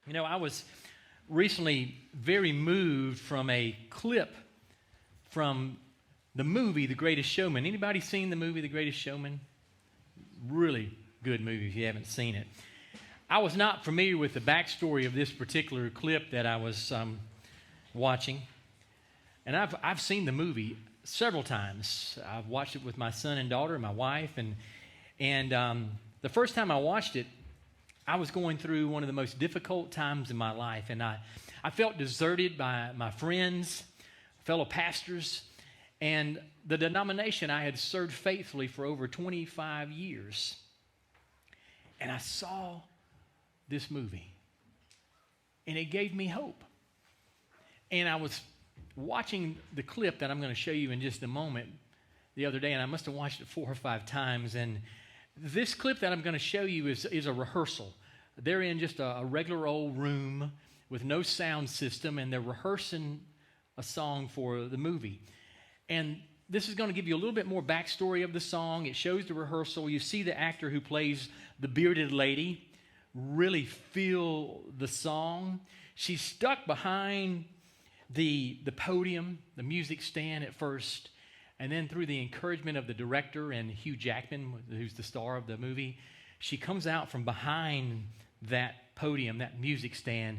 You know, I was recently very moved from a clip from the movie The Greatest Showman. Anybody seen the movie The Greatest Showman? Really good movie if you haven't seen it. I was not familiar with the backstory of this particular clip that I was watching. And I've seen the movie several times. I've watched it with my son and daughter and my wife. And the first time I watched it, I was going through one of the most difficult times in my life. And I felt deserted by my friends, fellow pastors, and the denomination I had served faithfully for over 25 years. And I saw this movie, and it gave me hope. And I was watching the clip that I'm going to show you in just a moment the other day, and I must have watched it 4 or 5 times. And this clip that I'm going to show you is a rehearsal. They're in just a regular old room with no sound system, and they're rehearsing a song for the movie. And this is going to give you a little bit more backstory of the song. It shows the rehearsal. You see the actor who plays the bearded lady really feel the song. She's stuck behind the podium, the music stand at first, and then through the encouragement of the director and Hugh Jackman, who's the star of the movie, she comes out from behind that podium, that music stand,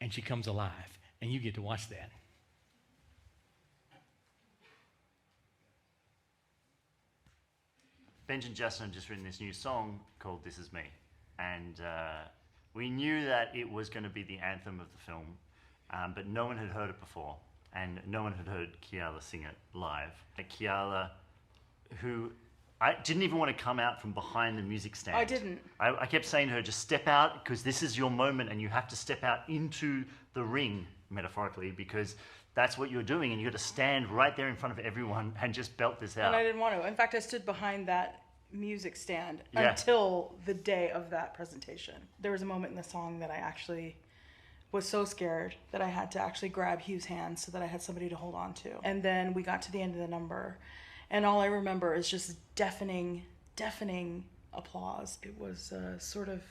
and she comes alive. And you get to watch that. Benj and Justin had just written this new song called This Is Me. And we knew that it was going to be the anthem of the film, but no one had heard it before. And no one had heard Kiala sing it live. Kiala, who I didn't even want to come out from behind the music stand. I didn't. I kept saying to her, just step out, because this is your moment, and you have to step out into the ring, metaphorically, because that's what you're doing, and you got to stand right there in front of everyone and just belt this out. And I didn't want to. In fact, I stood behind that music stand until the day of that presentation. There was a moment in the song that I actually was so scared that I had to actually grab Hugh's hand so that I had somebody to hold on to. And then we got to the end of the number, and all I remember is just deafening applause. It was a sort of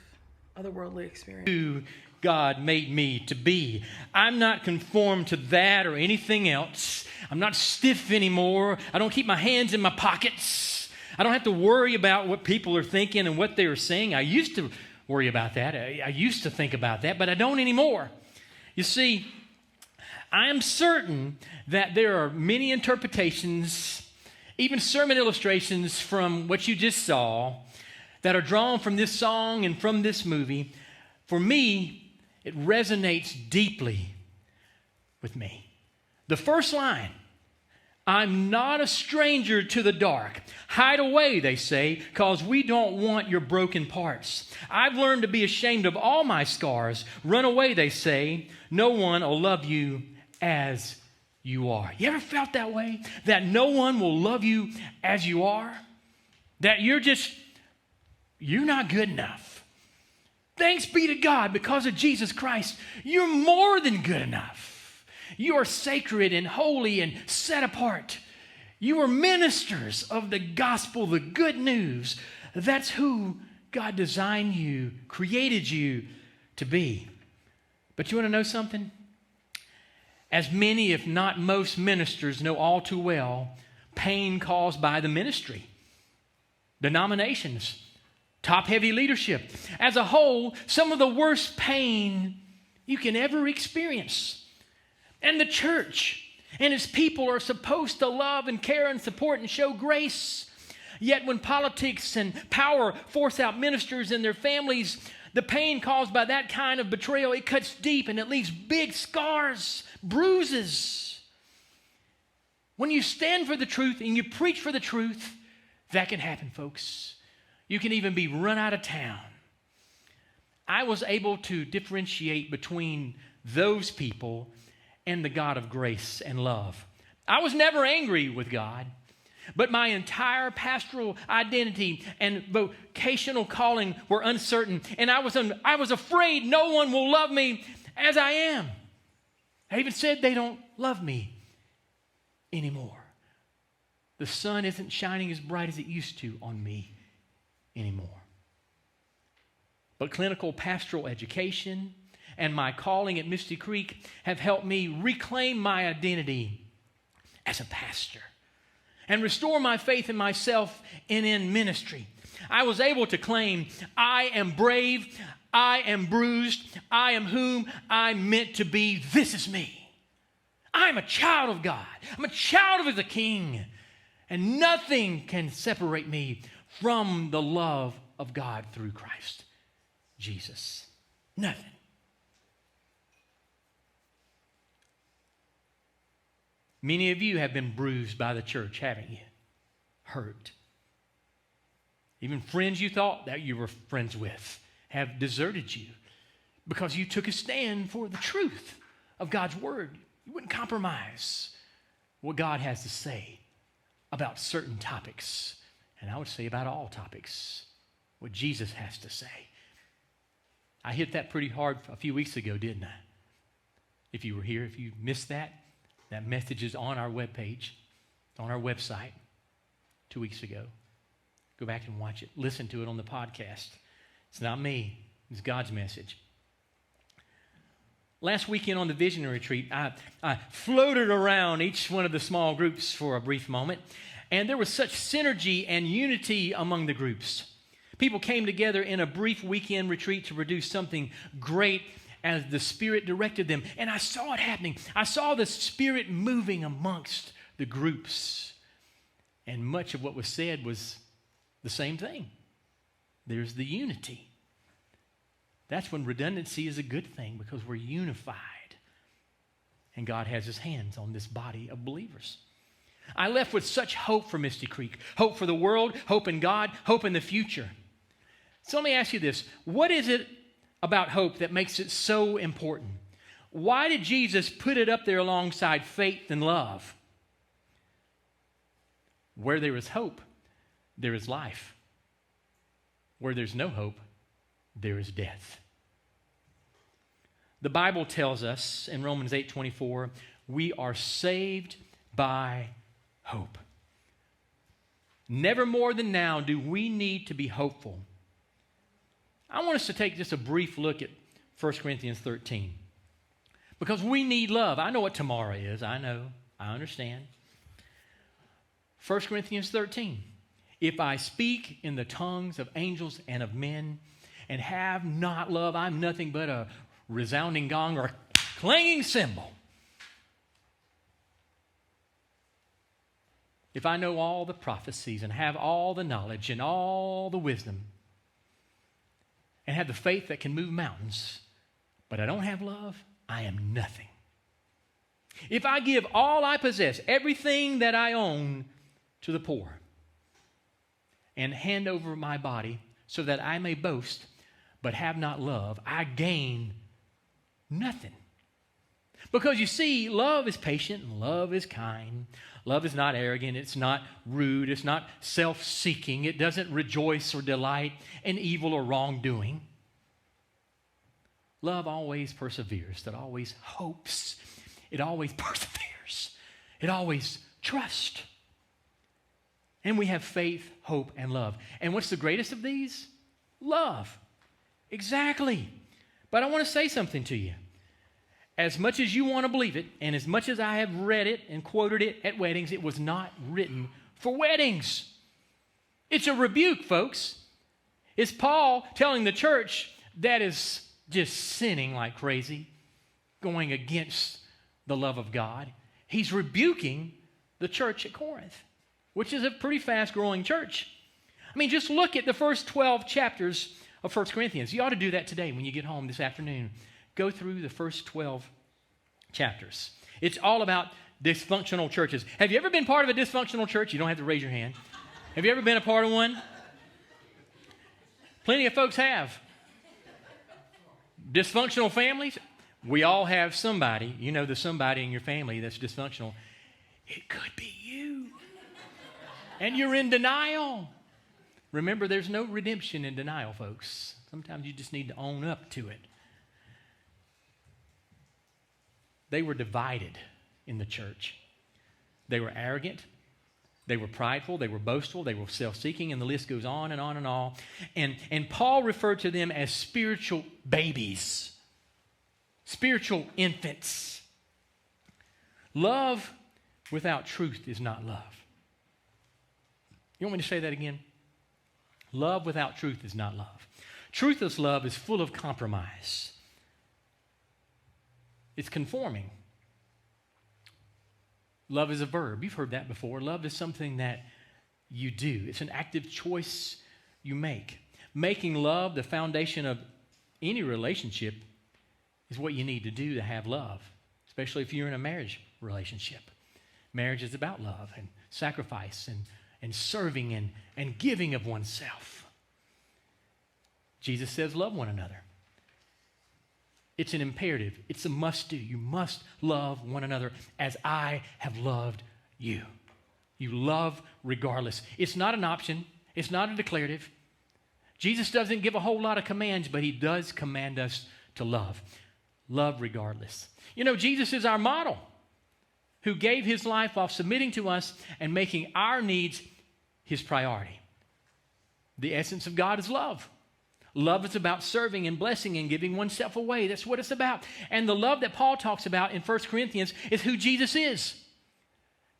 otherworldly experience. Who God made me to be. I'm not conformed to that or anything else. I'm not stiff anymore. I don't keep my hands in my pockets. I don't have to worry about what people are thinking and what they are saying. I used to worry about that. I used to think about that, but I don't anymore. You see, I am certain that there are many interpretations, even sermon illustrations from what you just saw, that are drawn from this song and from this movie. For me, it resonates deeply with me. The first line, I'm not a stranger to the dark. Hide away, they say, because we don't want your broken parts. I've learned to be ashamed of all my scars. Run away, they say. No one will love you as you are. You ever felt that way? That no one will love you as you are? That you're not good enough. Thanks be to God, because of Jesus Christ, you're more than good enough. You are sacred and holy and set apart. You are ministers of the gospel, the good news. That's who God designed you, created you to be. But you want to know something? As many, if not most ministers know all too well, pain caused by the ministry, denominations, top-heavy leadership. As a whole, some of the worst pain you can ever experience. And the church and its people are supposed to love and care and support and show grace. Yet when politics and power force out ministers and their families, the pain caused by that kind of betrayal, it cuts deep and it leaves big scars, bruises. When you stand for the truth and you preach for the truth, that can happen, folks. You can even be run out of town. I was able to differentiate between those people and the God of grace and love. I was never angry with God, but my entire pastoral identity and vocational calling were uncertain, and I was afraid no one will love me as I am. I even said they don't love me anymore. The sun isn't shining as bright as it used to on me anymore. But clinical pastoral education and my calling at Misty Creek have helped me reclaim my identity as a pastor and restore my faith in myself and in ministry. I was able to claim, I am brave, I am bruised, I am whom I'm meant to be. This is me. I'm a child of God. I'm a child of the King. And nothing can separate me from the love of God through Christ Jesus. Nothing. Many of you have been bruised by the church, haven't you? Hurt. Even friends you thought that you were friends with have deserted you because you took a stand for the truth of God's word. You wouldn't compromise what God has to say about certain topics, and I would say about all topics, what Jesus has to say. I hit that pretty hard a few weeks ago, didn't I? If you were here, if you missed that message is on our webpage, on our website 2 weeks ago. Go back and watch it. Listen to it on the podcast. It's not me. It's God's message. Last weekend on the Vision Retreat, I floated around each one of the small groups for a brief moment, and there was such synergy and unity among the groups. People came together in a brief weekend retreat to produce something great as the Spirit directed them, and I saw it happening. I saw the Spirit moving amongst the groups, and much of what was said was the same thing. There's the unity. That's when redundancy is a good thing, because we're unified. And God has his hands on this body of believers. I left with such hope for Misty Creek. Hope for the world, hope in God, hope in the future. So let me ask you this. What is it about hope that makes it so important? Why did Jesus put it up there alongside faith and love? Where there is hope, there is life. Where there's no hope, there is death. The Bible tells us in Romans 8:24, we are saved by hope. Never more than now do we need to be hopeful. I want us to take just a brief look at 1 Corinthians 13. Because we need love. I know what tomorrow is. I know. I understand. 1 Corinthians 13. If I speak in the tongues of angels and of men and have not love, I'm nothing but a resounding gong or a clanging cymbal. If I know all the prophecies and have all the knowledge and all the wisdom and have the faith that can move mountains, but I don't have love, I am nothing. If I give all I possess, everything that I own, to the poor, and hand over my body so that I may boast, but have not love, I gain nothing. Because you see, love is patient and love is kind. Love is not arrogant. It's not rude. It's not self-seeking. It doesn't rejoice or delight in evil or wrongdoing. Love always perseveres. It always hopes. It always perseveres. It always trusts. And we have faith, hope, and love. And what's the greatest of these? Love. Exactly. But I want to say something to you. As much as you want to believe it, and as much as I have read it and quoted it at weddings, it was not written for weddings. It's a rebuke, folks. It's Paul telling the church that is just sinning like crazy, going against the love of God. He's rebuking the church at Corinth, which is a pretty fast-growing church. I mean, just look at the first 12 chapters of 1 Corinthians. You ought to do that today when you get home this afternoon. Go through the first 12 chapters. It's all about dysfunctional churches. Have you ever been part of a dysfunctional church? You don't have to raise your hand. Have you ever been a part of one? Plenty of folks have. Dysfunctional families? We all have somebody. You know there's somebody in your family that's dysfunctional. It could be you. And you're in denial. Remember, there's no redemption in denial, folks. Sometimes you just need to own up to it. They were divided in the church. They were arrogant. They were prideful. They were boastful. They were self-seeking, and the list goes on and on and on. And Paul referred to them as spiritual babies. spiritual infants. Love without truth is not love. You want me to say that again? Love without truth is not love. Truthless love is full of compromise. It's conforming. Love is a verb. You've heard that before. Love is something that you do. It's an active choice you make. Making love the foundation of any relationship is what you need to do to have love, especially if you're in a marriage relationship. Marriage is about love and sacrifice and serving and giving of oneself. Jesus says, love one another. It's an imperative. It's a must do. You must love one another as I have loved you. You love regardless. It's not an option. It's not a declarative. Jesus doesn't give a whole lot of commands, but he does command us to love. Love regardless. You know, Jesus is our model who gave his life while submitting to us and making our needs his priority. The essence of God is love. Love is about serving and blessing and giving oneself away. That's what it's about. And the love that Paul talks about in 1 Corinthians is who Jesus is.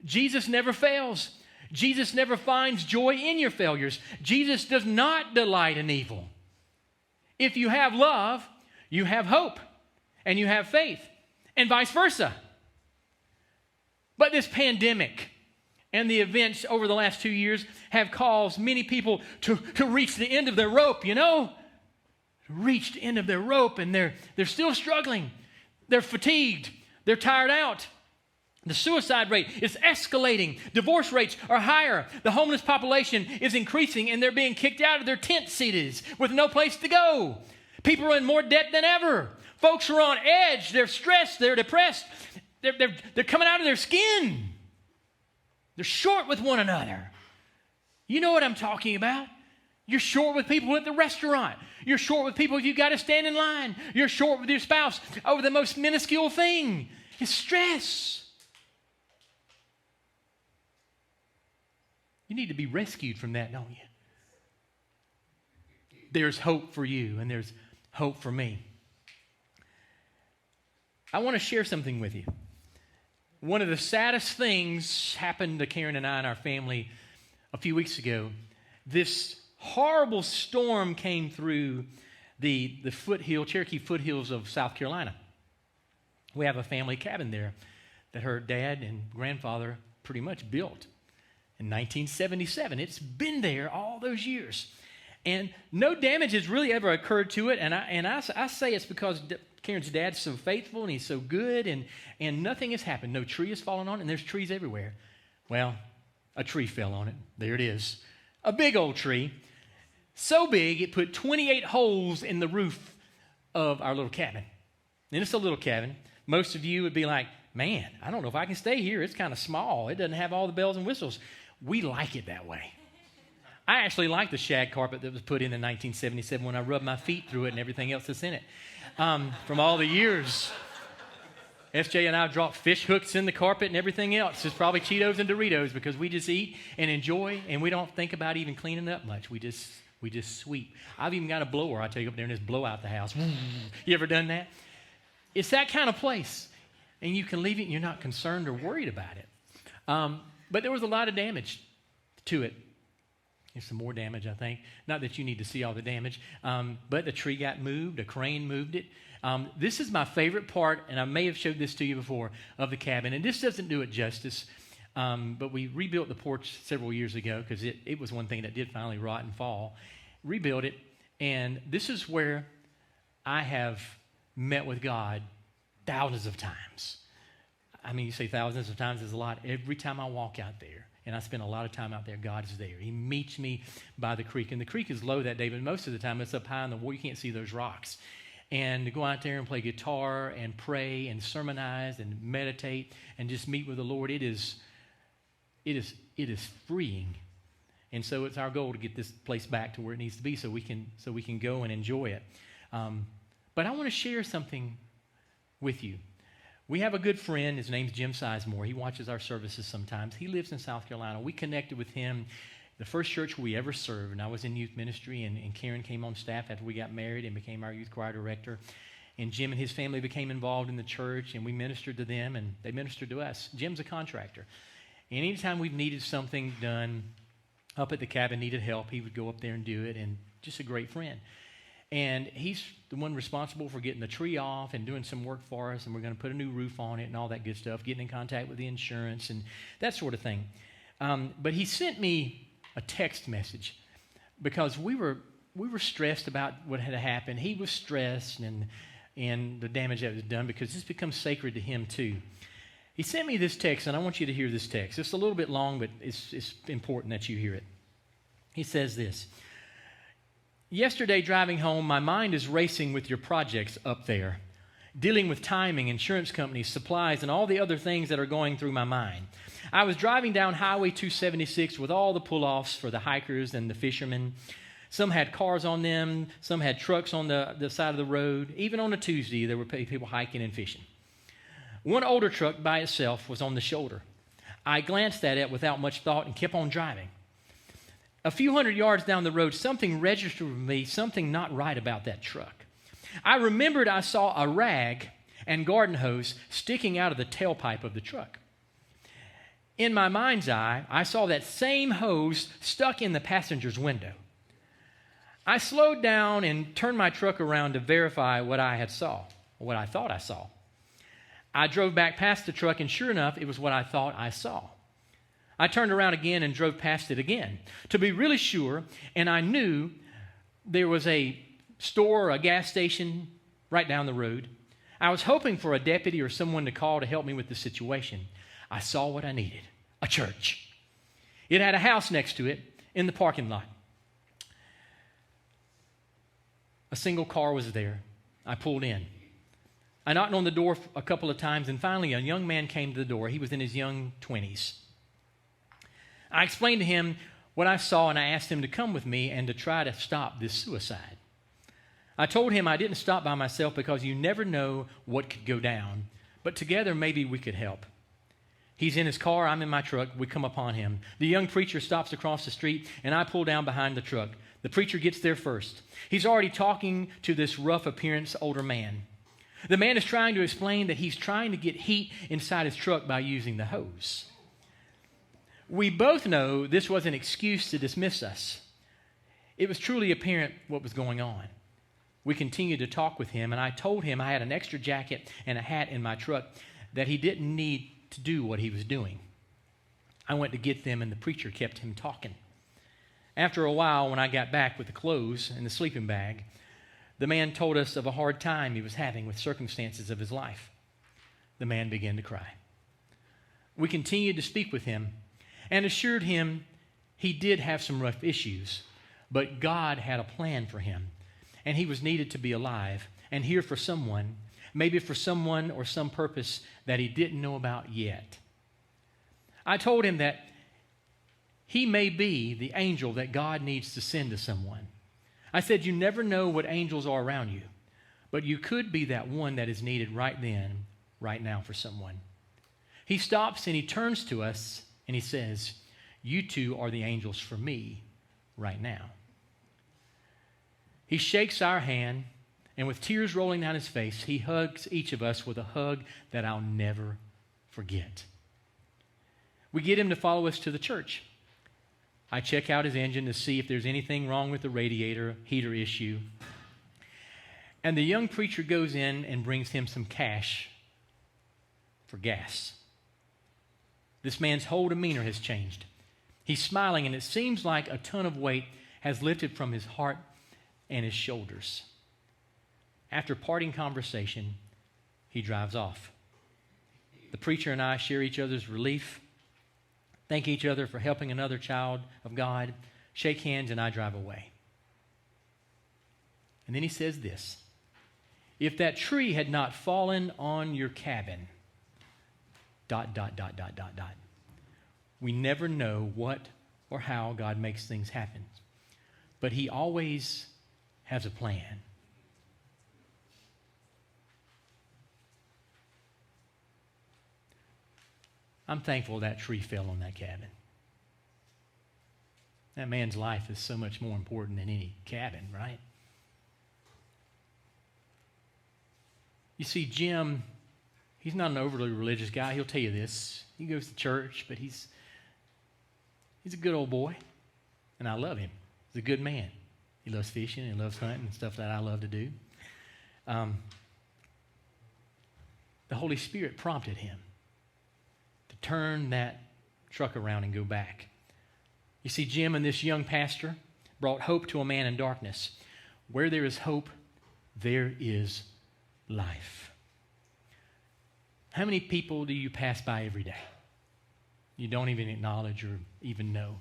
Jesus never fails. Jesus never finds joy in your failures. Jesus does not delight in evil. If you have love, you have hope and you have faith, and vice versa. But this pandemic and the events over the last 2 years have caused many people to reach the end of their rope, you know? Reach the end of their rope, and they're still struggling. They're fatigued. They're tired out. The suicide rate is escalating. Divorce rates are higher. The homeless population is increasing, and they're being kicked out of their tent cities with no place to go. People are in more debt than ever. Folks are on edge. They're stressed. They're depressed. They're coming out of their skin. They're short with one another. You know what I'm talking about. You're short with people at the restaurant. You're short with people if you've got to stand in line. You're short with your spouse over the most minuscule thing. It's stress. You need to be rescued from that, don't you? There's hope for you, and there's hope for me. I want to share something with you. One of the saddest things happened to Karen and I and our family a few weeks ago. This horrible storm came through the Cherokee foothills of South Carolina. We have a family cabin there that her dad and grandfather pretty much built in 1977. It's been there all those years. And no damage has really ever occurred to it. And I say it's because Karen's dad's so faithful and he's so good, and nothing has happened. No tree has fallen on it, and there's trees everywhere. Well, a tree fell on it. There it is. A big old tree. So big, it put 28 holes in the roof of our little cabin. And it's a little cabin. Most of you would be like, man, I don't know if I can stay here. It's kind of small. It doesn't have all the bells and whistles. We like it that way. I actually like the shag carpet that was put in 1977 when I rubbed my feet through it and everything else that's in it. From all the years. SJ and I dropped fish hooks in the carpet and everything else. It's probably Cheetos and Doritos because we just eat and enjoy, and we don't think about even cleaning up much. We just sweep. I've even got a blower I take up there and just blow out the house. You ever done that? It's that kind of place. And you can leave it and you're not concerned or worried about it. But there was a lot of damage to it. There's some more damage, I think. Not that you need to see all the damage. But the tree got moved. A crane moved it. This is my favorite part, and I may have showed this to you before, of the cabin. And this doesn't do it justice. But we rebuilt the porch several years ago because it was one thing that did finally rot and fall. Rebuilt it. And this is where I have met with God thousands of times. I mean, you say thousands of times is a lot. Every time I walk out there, and I spend a lot of time out there, God is there. He meets me by the creek. And the creek is low that day, but most of the time it's up high in the wall. You can't see those rocks. And to go out there and play guitar and pray and sermonize and meditate and just meet with the Lord, it is freeing. And so it's our goal to get this place back to where it needs to be so we can go and enjoy it. But I want to share something with you. We have a good friend. His name's Jim Sizemore. He watches our services sometimes. He lives in South Carolina. We connected with him the first church we ever served, and I was in youth ministry, and Karen came on staff after we got married and became our youth choir director. And Jim and his family became involved in the church, and we ministered to them, and they ministered to us. Jim's a contractor. And anytime we've needed something done up at the cabin, needed help, he would go up there and do it, and just a great friend. And he's the one responsible for getting the tree off and doing some work for us, and we're going to put a new roof on it and all that good stuff, getting in contact with the insurance and that sort of thing. But he sent me a text message because we were stressed about what had happened. He was stressed and the damage that was done because this becomes sacred to him too. He sent me this text, and I want you to hear this text. It's a little bit long, but it's important that you hear it. He says this: yesterday driving home, my mind is racing with your projects up there, dealing with timing, insurance companies, supplies, and all the other things that are going through my mind. I was driving down Highway 276 with all the pull-offs for the hikers and the fishermen. Some had cars on them, some had trucks on the side of the road. Even on a Tuesday, there were people hiking and fishing. One older truck by itself was on the shoulder. I glanced at it without much thought and kept on driving. A few hundred yards down the road, something registered with me, something not right about that truck. I remembered I saw a rag and garden hose sticking out of the tailpipe of the truck. In my mind's eye, I saw that same hose stuck in the passenger's window. I slowed down and turned my truck around to verify what I thought I saw. I drove back past the truck, and sure enough, it was what I thought I saw. I turned around again and drove past it again to be really sure, and I knew there was a store or a gas station right down the road. I was hoping for a deputy or someone to call to help me with the situation. I saw what I needed: a church. It had a house next to it in the parking lot. A single car was there. I pulled in. I knocked on the door a couple of times, and finally a young man came to the door. He was in his young 20s. I explained to him what I saw, and I asked him to come with me and to try to stop this suicide. I told him I didn't stop by myself because you never know what could go down, but together maybe we could help. He's in his car, I'm in my truck, we come upon him. The young preacher stops across the street, and I pull down behind the truck. The preacher gets there first. He's already talking to this rough appearance older man. The man is trying to explain that he's trying to get heat inside his truck by using the hose. We both know this was an excuse to dismiss us. It was truly apparent what was going on. We continued to talk with him, and I told him I had an extra jacket and a hat in my truck, that he didn't need to do what he was doing. I went to get them, and the preacher kept him talking. After a while, when I got back with the clothes and the sleeping bag, the man told us of a hard time he was having with circumstances of his life. The man began to cry. We continued to speak with him and assured him he did have some rough issues, but God had a plan for him, and he was needed to be alive and here for someone, maybe for someone or some purpose that he didn't know about yet. I told him that he may be the angel that God needs to send to someone. I said, you never know what angels are around you, but you could be that one that is needed right then, right now for someone. He stops and he turns to us and he says, you two are the angels for me right now. He shakes our hand, and with tears rolling down his face, he hugs each of us with a hug that I'll never forget. We get him to follow us to the church. I check out his engine to see if there's anything wrong with the radiator, heater issue. And the young preacher goes in and brings him some cash for gas. This man's whole demeanor has changed. He's smiling, and it seems like a ton of weight has lifted from his heart and his shoulders. After parting conversation, he drives off. The preacher and I share each other's relief, thank each other for helping another child of God, shake hands, and I drive away. And then he says this: if that tree had not fallen on your cabin, ... We never know what or how God makes things happen, but he always has a plan. I'm thankful that tree fell on that cabin. That man's life is so much more important than any cabin, right? You see, Jim, he's not an overly religious guy. He'll tell you this. He goes to church, but he's a good old boy, and I love him. He's a good man. He loves fishing and loves hunting and stuff that I love to do. The Holy Spirit prompted him to turn that truck around and go back. You see, Jim and this young pastor brought hope to a man in darkness. Where there is hope, there is life. How many people do you pass by every day? You don't even acknowledge or even know.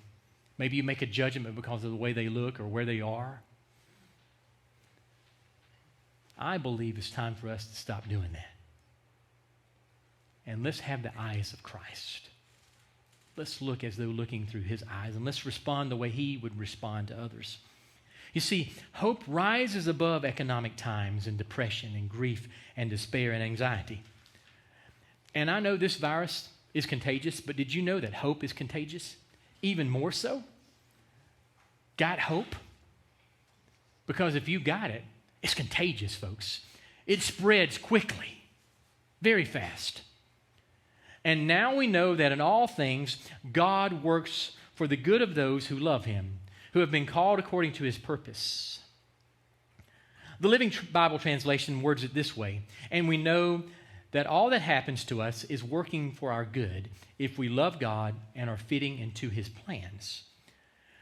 Maybe you make a judgment because of the way they look or where they are. I believe it's time for us to stop doing that. And let's have the eyes of Christ. Let's look as though looking through his eyes, and let's respond the way he would respond to others. You see, hope rises above economic times and depression and grief and despair and anxiety. And I know this virus is contagious, but did you know that hope is contagious? Even more so? Got hope? Because if you got it, it's contagious, folks. It spreads quickly, very fast. And now we know that in all things, God works for the good of those who love him, who have been called according to his purpose. The Living Bible translation words it this way, and we know that all that happens to us is working for our good if we love God and are fitting into his plans.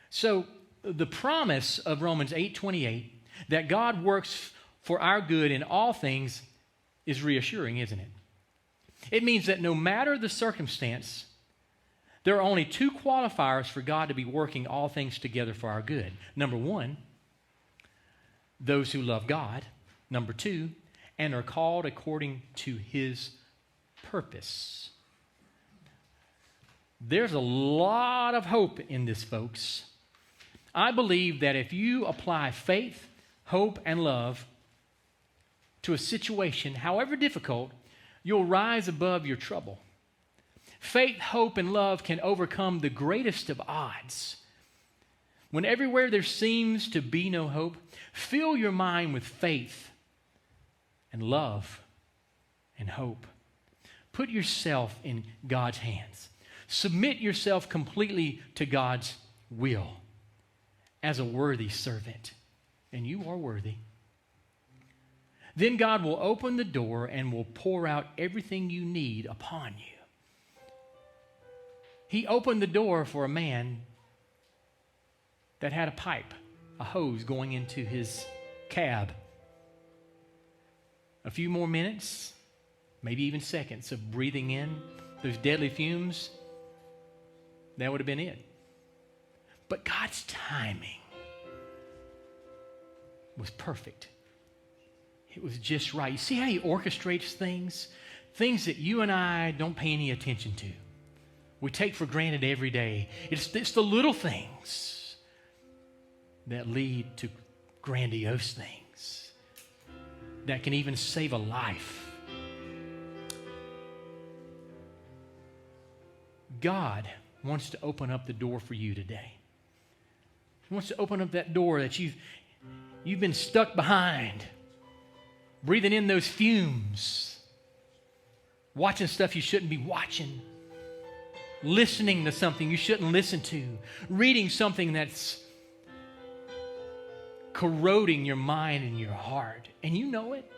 So the promise of Romans 8:28 that God works for our good in all things is reassuring, isn't it? It means that no matter the circumstance, there are only two qualifiers for God to be working all things together for our good. Number one, those who love God. Number two, and are called according to his purpose. There's a lot of hope in this, folks. I believe that if you apply faith, hope, and love to a situation, however difficult, you'll rise above your trouble. Faith, hope, and love can overcome the greatest of odds. When everywhere there seems to be no hope, fill your mind with faith and love and hope. Put yourself in God's hands. Submit yourself completely to God's will as a worthy servant. And you are worthy. Then God will open the door and will pour out everything you need upon you. He opened the door for a man that had a pipe, a hose going into his cab. A few more minutes, maybe even seconds of breathing in those deadly fumes, that would have been it. But God's timing was perfect. It was just right. You see how he orchestrates things? Things that you and I don't pay any attention to. We take for granted every day. It's the little things that lead to grandiose things that can even save a life. God wants to open up the door for you today. He wants to open up that door that you've been stuck behind. Breathing in those fumes, watching stuff you shouldn't be watching, listening to something you shouldn't listen to, reading something that's corroding your mind and your heart, and you know it,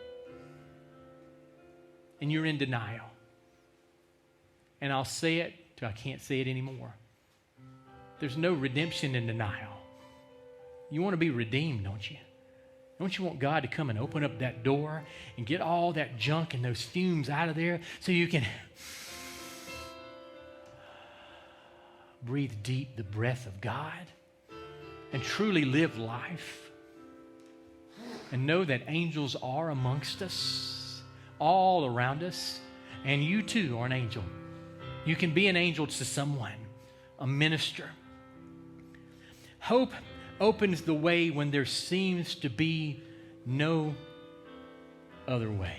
and you're in denial. And I'll say it till I can't say it anymore. There's no redemption in denial. You want to be redeemed, don't you? Don't you want God to come and open up that door and get all that junk and those fumes out of there so you can breathe deep the breath of God and truly live life and know that angels are amongst us, all around us, and you too are an angel. You can be an angel to someone, a minister. Hope opens the way when there seems to be no other way.